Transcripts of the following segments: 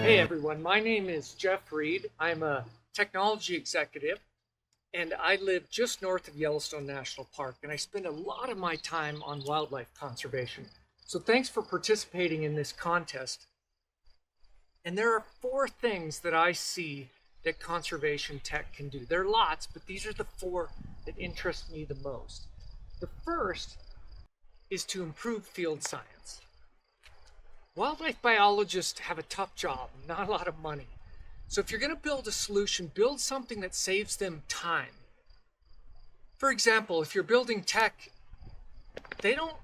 Hey everyone, my name is Geoff Reed. I'm a technology executive and I live just north of Yellowstone National Park, and I spend a lot of my time on wildlife conservation. So thanks for participating in this contest. And there are four things that I see that conservation tech can do. There are lots, but these are the four that interest me the most. The first is to improve field science. Wildlife biologists have a tough job, not a lot of money. So if you're going to build a solution, build something that saves them time. For example, if you're building tech, they don't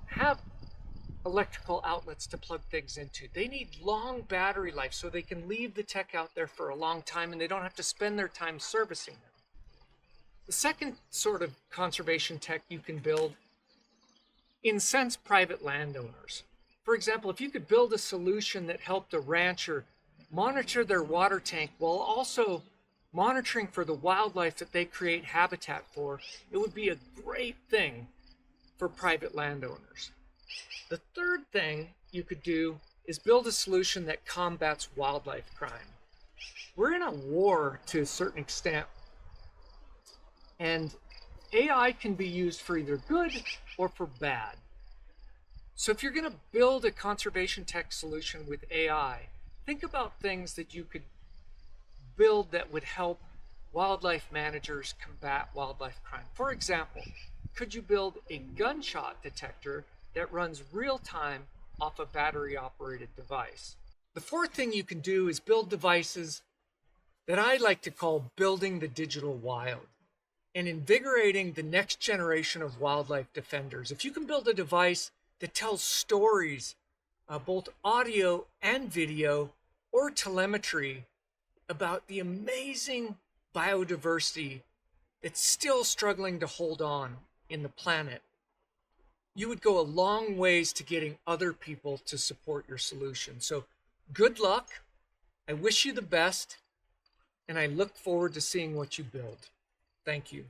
have electrical outlets to plug things into. They need long battery life so they can leave the tech out there for a long time and they don't have to spend their time servicing them. The second sort of conservation tech you can build incents private landowners. For example, if you could build a solution that helped a rancher monitor their water tank while also monitoring for the wildlife that they create habitat for, it would be a great thing for private landowners. The third thing you could do is build a solution that combats wildlife crime. We're in a war to a certain extent, and AI can be used for either good or for bad. So if you're going to build a conservation tech solution with AI, think about things that you could build that would help wildlife managers combat wildlife crime. For example, could you build a gunshot detector that runs real time off a battery operated device? The fourth thing you can do is build devices that I like to call building the digital wild and invigorating the next generation of wildlife defenders. If you can build a device that tells stories, both audio and video or telemetry, about the amazing biodiversity that's still struggling to hold on in the planet, you would go a long ways to getting other people to support your solution. So good luck. I wish you the best, and I look forward to seeing what you build. Thank you.